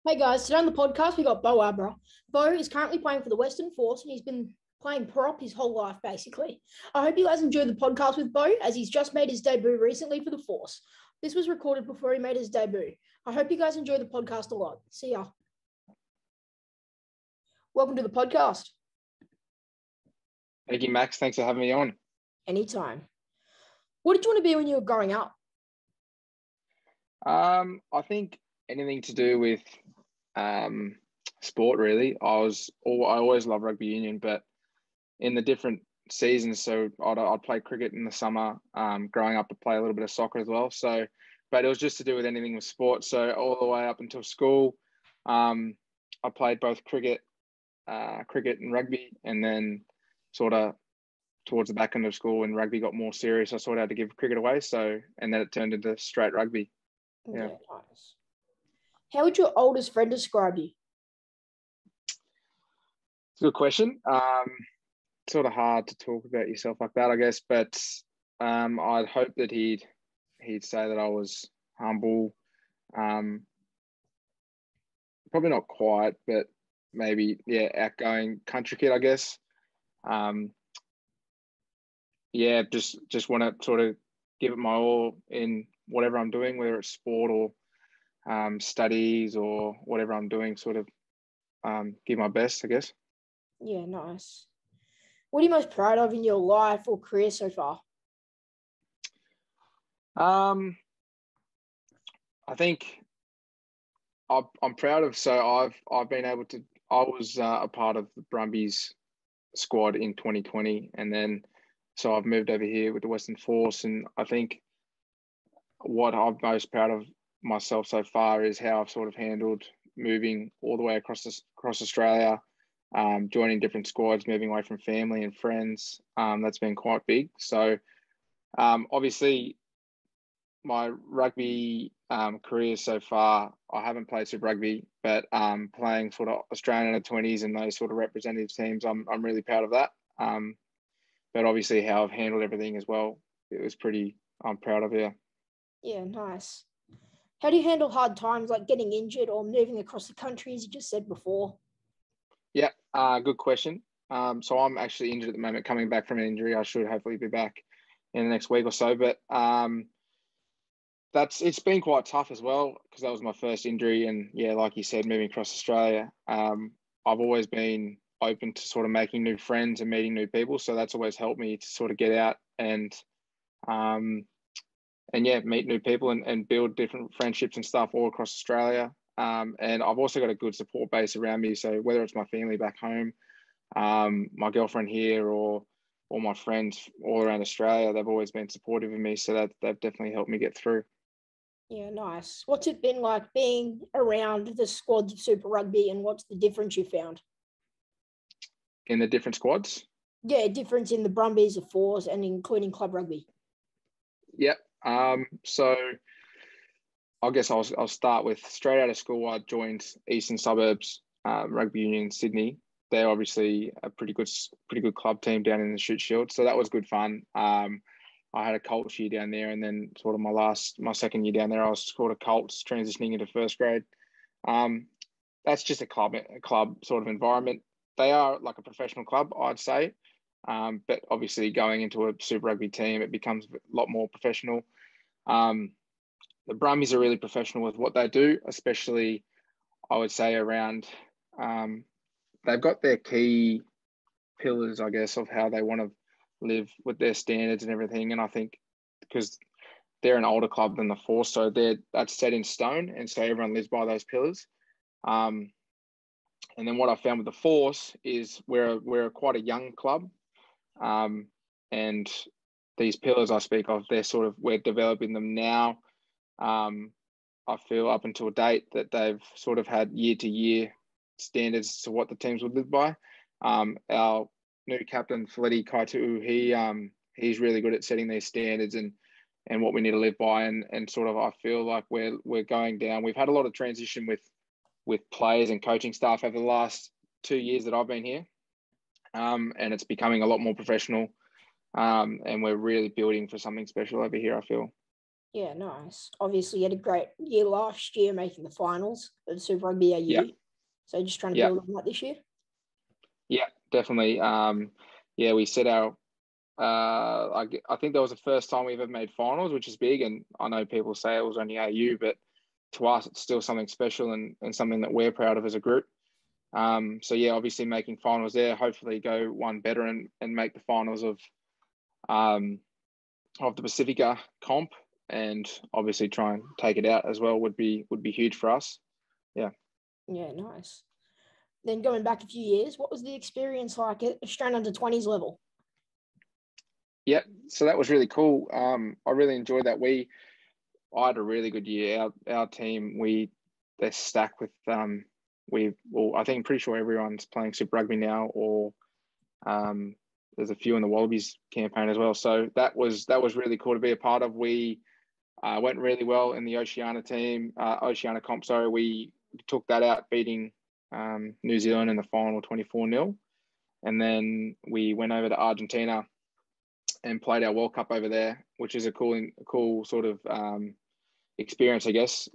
Hey guys, today on the podcast we got Bo Abra. Bo is currently playing for the Western Force and he's been playing prop his whole life basically. I hope you guys enjoy the podcast with Bo as he's just made his debut recently for the Force. This was recorded before he made his debut. I hope you guys enjoy the podcast a lot. See ya. Welcome to the podcast. Thank you, Max. Thanks for having me on. Anytime. What did you want to be when you were growing up? I think anything to do with sport, really. I always loved rugby union, but in the different seasons, so I'd play cricket in the summer. Growing up, to play a little bit of soccer as well. So, but it was just to do with anything with sport. So all the way up until school, I played both cricket and rugby, and then sort of towards the back end of school when rugby got more serious, I sort of had to give cricket away. So, and then it turned into straight rugby. Yeah. Nice. How would your oldest friend describe you? It's a good question. Sort of hard to talk about yourself like that, I guess, but I'd hope that he'd say that I was humble. Probably not quiet, but maybe, yeah, outgoing country kid, I guess. Yeah, just want to sort of give it my all in whatever I'm doing, whether it's sport or studies or whatever I'm doing, sort of give my best, I guess. Yeah, nice. What are you most proud of in your life or career so far? I think I'm proud of. So I've been able to. I was a part of the Brumbies squad in 2020, and then so I've moved over here with the Western Force, and I think what I'm most proud of myself so far is how I've sort of handled moving all the way across Australia, joining different squads, moving away from family and friends. That's been quite big. So obviously my rugby career so far, I haven't played Super Rugby, but playing sort of Australian under 20s and those sort of representative teams, I'm really proud of that. But obviously how I've handled everything as well, I'm proud of it. Yeah, nice. How do you handle hard times like getting injured or moving across the country, as you just said before? Yeah, good question. So I'm actually injured at the moment, coming back from an injury. I should hopefully be back in the next week or so. But it's been quite tough as well because that was my first injury. And yeah, like you said, moving across Australia, I've always been open to sort of making new friends and meeting new people. So that's always helped me to sort of get out and yeah, meet new people and build different friendships and stuff all across Australia. And I've also got a good support base around me. So whether it's my family back home, my girlfriend here, or my friends all around Australia, they've always been supportive of me. So that they've definitely helped me get through. Yeah, nice. What's it been like being around the squads of Super Rugby, and what's the difference you found? In the different squads? Yeah, difference in the Brumbies, the Fours, and including club rugby. Yep. So I guess I'll start with straight out of school. I joined Eastern Suburbs Rugby Union in Sydney. They're obviously a pretty good club team down in the Shute Shield, so that was good fun. I had a Colts year down there, and then sort of my second year down there, I was sort of Colts transitioning into first grade. That's just a club sort of environment. They are like a professional club, I'd say, but obviously going into a Super Rugby team, it becomes a lot more professional. The Brumbies are really professional with what they do, especially I would say around. They've got their key pillars, I guess, of how they want to live with their standards and everything. And I think because they're an older club than the Force, so that's set in stone, and so everyone lives by those pillars. And then what I found with the Force is we're quite a young club, and these pillars I speak of, we're developing them now. I feel up until date that they've sort of had year to year standards to what the teams would live by. Our new captain, Fletty Kaitu, he's really good at setting these standards and what we need to live by. And sort of, I feel like we're going down. We've had a lot of transition with players and coaching staff over the last 2 years that I've been here. And it's becoming a lot more professional. And we're really building for something special over here, I feel. Yeah, nice. Obviously, you had a great year last year making the finals of the Super Rugby AU. Yeah, So just trying to yeah, build on that this year. yeah, definitely. Yeah, we set our. I think that was the first time we've ever made finals, which is big. And I know people say it was only AU, but to us, it's still something special and something that we're proud of as a group. So yeah, obviously making finals there, hopefully go one better and make the finals of the Pacifica comp, and obviously try and take it out as well would be huge for us. Yeah. Yeah, nice. Then going back a few years, what was the experience like at Australian under-20s level? Yeah, so that was really cool. I really enjoyed that. I had a really good year. Our team, they're stacked with I think I'm pretty sure everyone's playing Super Rugby now, or there's a few in the Wallabies campaign as well. So that was really cool to be a part of. We went really well in the Oceania comp. Sorry, we took that out, beating New Zealand in the final 24-0, and then we went over to Argentina and played our World Cup over there, which is a cool sort of experience, I guess,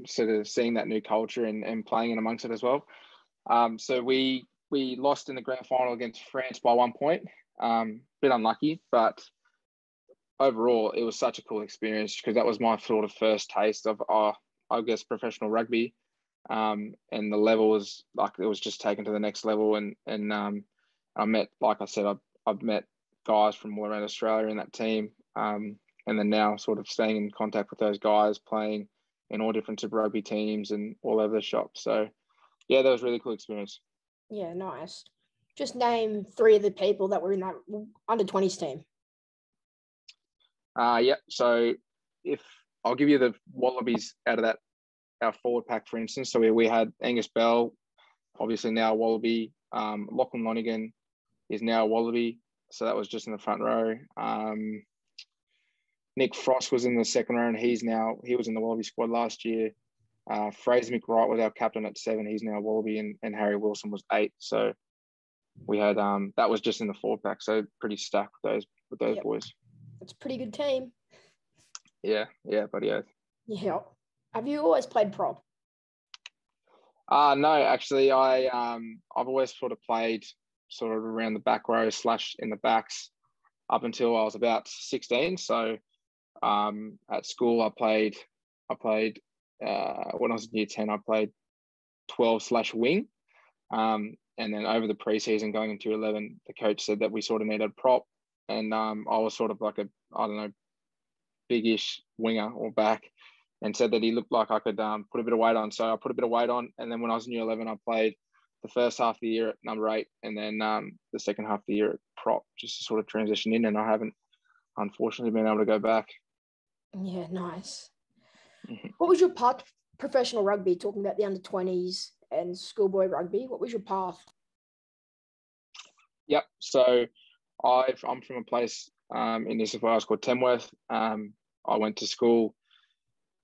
sort of seeing that new culture and playing in amongst it as well. So we lost in the grand final against France by 1 point. Bit unlucky, but overall it was such a cool experience because that was my sort of first taste of, I guess, professional rugby. And the level was like, it was just taken to the next level. And I met, like I said, I've met guys from all around Australia in that team. And then now sort of staying in contact with those guys, playing in all different Super Rugby teams and all over the shop. So yeah, that was a really cool experience. Yeah, nice. Just name 3 of the people that were in that under-20s team. Yeah. So if I'll give you the Wallabies out of that, our forward pack, for instance. So we had Angus Bell, obviously now Wallaby. Lachlan Lonigan is now Wallaby. So that was just in the front row. Nick Frost was in the second row, and he was in the Wallaby squad last year. Fraser McWright was our captain at 7. He's now Wallaby, and Harry Wilson was 8. So we had that was just in the forward pack. So pretty stacked with those boys. It's a pretty good team. Yeah, but yeah. Yeah. Have you always played prop? No, actually, I've always sort of played sort of around the back row / in the backs up until I was about 16. So at school, I played when I was in year 10, I played 12/wing. And then over the preseason going into 11, the coach said that we sort of needed a prop, and I was sort of like big-ish winger or back, and said that he looked like I could put a bit of weight on. So I put a bit of weight on, and then when I was in year 11, I played the first half of the year at number 8, and then the second half of the year at prop, just to sort of transition in, and I haven't, unfortunately, been able to go back. Yeah, nice. Mm-hmm. What was your path professional rugby, talking about the under-20s and schoolboy rugby? What was your path? Yep. So I'm from a place in New South Wales called Tamworth. I went to school.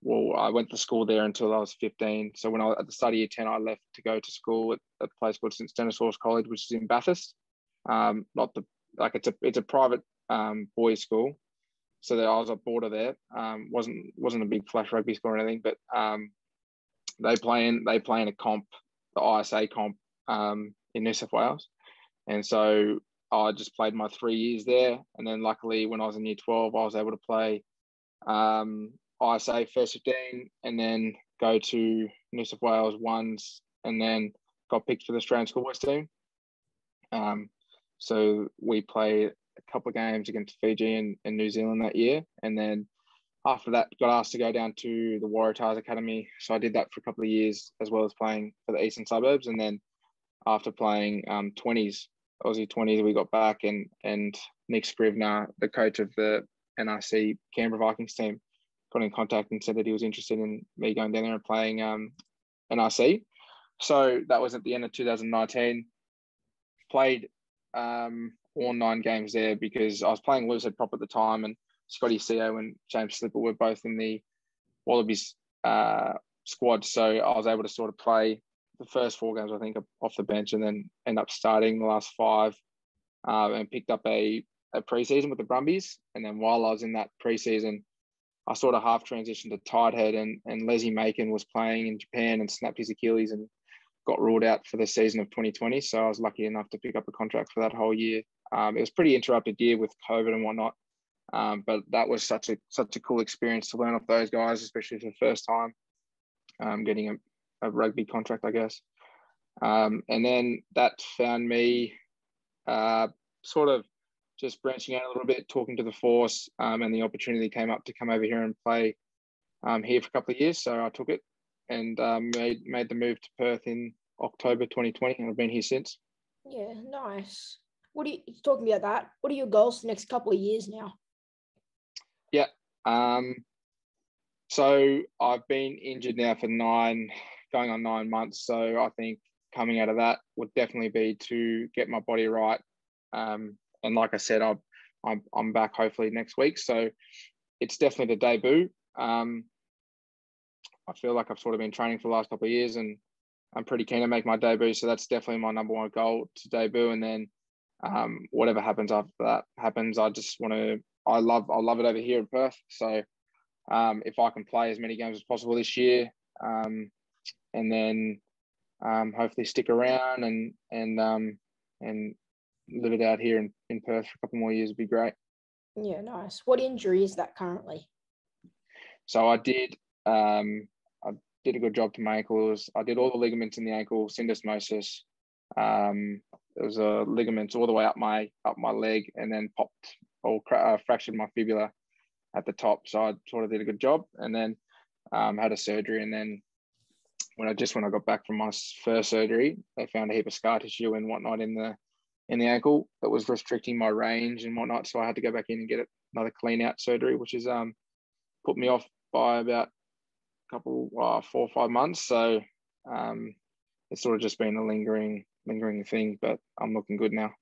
Well, I went to school there until I was 15. So when I was at the start of year 10, I left to go to school at a place called St Stanislaus College, which is in Bathurst. It's a private boys' school. So that I was a boarder there. Wasn't a big flash rugby school or anything, but they play in a comp, the ISA comp in New South Wales. And so I just played my 3 years there. And then luckily when I was in year 12, I was able to play ISA first 15 and then go to New South Wales ones, and then got picked for the Australian Schoolboys team. So we played a couple of games against Fiji and New Zealand that year. And then after that, got asked to go down to the Waratahs Academy. So I did that for a couple of years, as well as playing for the Eastern Suburbs. And then after playing 20s, Aussie 20s, we got back, and Nick Scrivener, the coach of the NRC Canberra Vikings team, got in contact and said that he was interested in me going down there and playing NRC. So that was at the end of 2019. Played all 9 games there because I was playing loose head prop at the time, and Scotty Seo and James Slipper were both in the Wallabies squad. So I was able to sort of play the first 4 games, I think, off the bench, and then end up starting the last 5 and picked up a preseason with the Brumbies. And then while I was in that preseason, I sort of half transitioned to tight head, and Leslie Macon was playing in Japan and snapped his Achilles and got ruled out for the season of 2020. So I was lucky enough to pick up a contract for that whole year. It was a pretty interrupted year with COVID and whatnot. But that was such a cool experience to learn off those guys, especially for the first time getting a rugby contract, I guess. And then that found me sort of just branching out a little bit, talking to the force, and the opportunity came up to come over here and play here for a couple of years. So I took it and made the move to Perth in October 2020, and I've been here since. Yeah, nice. Talking about that, what are your goals for the next couple of years now? Yeah. So I've been injured now for going on 9 months. So I think coming out of that would definitely be to get my body right. And like I said, I'm back hopefully next week. So it's definitely the debut. I feel like I've sort of been training for the last couple of years, and I'm pretty keen to make my debut. So that's definitely my number one goal, to debut. And then whatever happens after that happens. I love it over here in Perth. So if I can play as many games as possible this year, and then hopefully stick around and live it out here in Perth for a couple more years would be great. Yeah, nice. What injury is that currently? So I did a good job to my ankles. I did all the ligaments in the ankle, syndesmosis. There was a ligaments all the way up my leg, and then popped or fractured my fibula at the top. So I sort of did a good job, and then had a surgery. And then when I got back from my first surgery, they found a heap of scar tissue and whatnot in the ankle that was restricting my range and whatnot. So I had to go back in and get another clean out surgery, which has put me off by about 4 or 5 months. So it's sort of just been a lingering thing, but I'm looking good now.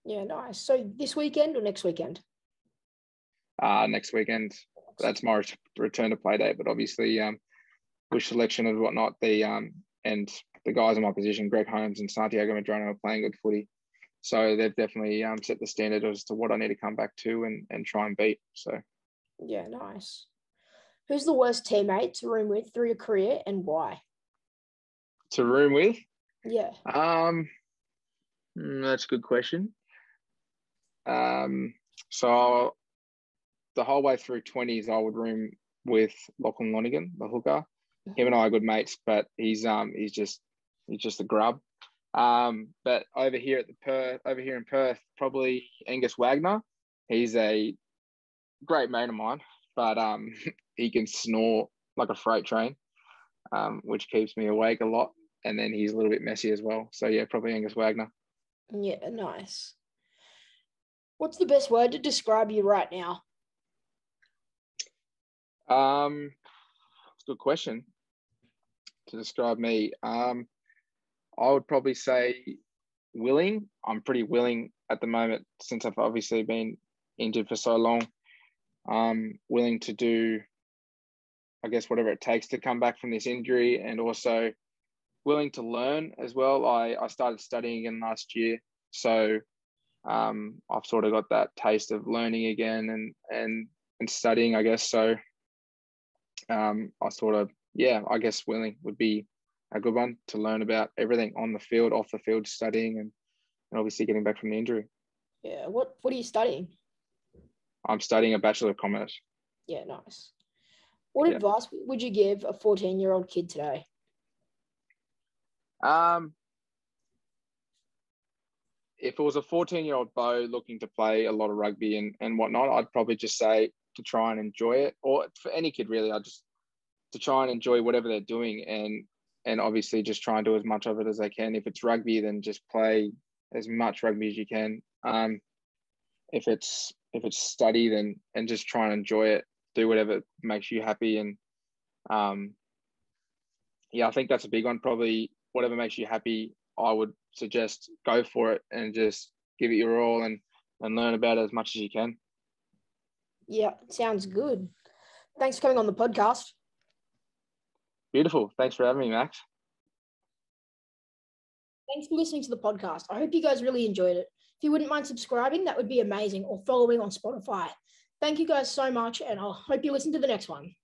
Yeah, nice. So this weekend or next weekend? Next weekend. That's my return to play date, but obviously with selection and whatnot, and the guys in my position, Greg Holmes and Santiago Madrono, are playing good footy. So they've definitely set the standard as to what I need to come back to and try and beat. So yeah, nice. Who's the worst teammate to room with through your career, and why? To room with? Yeah. That's a good question. So the whole way through 20s, I would room with Lachlan Lonigan, the hooker. Him and I are good mates, but he's just a grub. But over here in Perth, probably Angus Wagner. He's a great mate of mine, but he can snore like a freight train, which keeps me awake a lot. And then he's a little bit messy as well. So yeah, probably Angus Wagner. Yeah, nice. What's the best word to describe you right now? It's a good question to describe me. I would probably say willing. I'm pretty willing at the moment, since I've obviously been injured for so long. Willing to do, I guess, whatever it takes to come back from this injury, and also willing to learn as well. I started studying again last year, so I've sort of got that taste of learning again and studying, I guess. So I guess willing would be a good one to learn about everything on the field, off the field, studying, and obviously getting back from the injury. Yeah. What are you studying? I'm studying a Bachelor of Commerce. Yeah, nice. What advice would you give a 14-year-old kid today? If it was a 14-year-old Bo looking to play a lot of rugby and whatnot, I'd probably just say to try and enjoy it. Or for any kid really, I'd just to try and enjoy whatever they're doing, and obviously just try and do as much of it as they can. If it's rugby, then just play as much rugby as you can. If it's study, then and just try and enjoy it. Do whatever makes you happy, and I think that's a big one. Probably whatever makes you happy, I would suggest go for it and just give it your all and learn about it as much as you can. Yeah, sounds good. Thanks for coming on the podcast. Beautiful. Thanks for having me, Max. Thanks for listening to the podcast. I hope you guys really enjoyed it. If you wouldn't mind subscribing, that would be amazing, or following on Spotify. Thank you guys so much, and I hope you listen to the next one.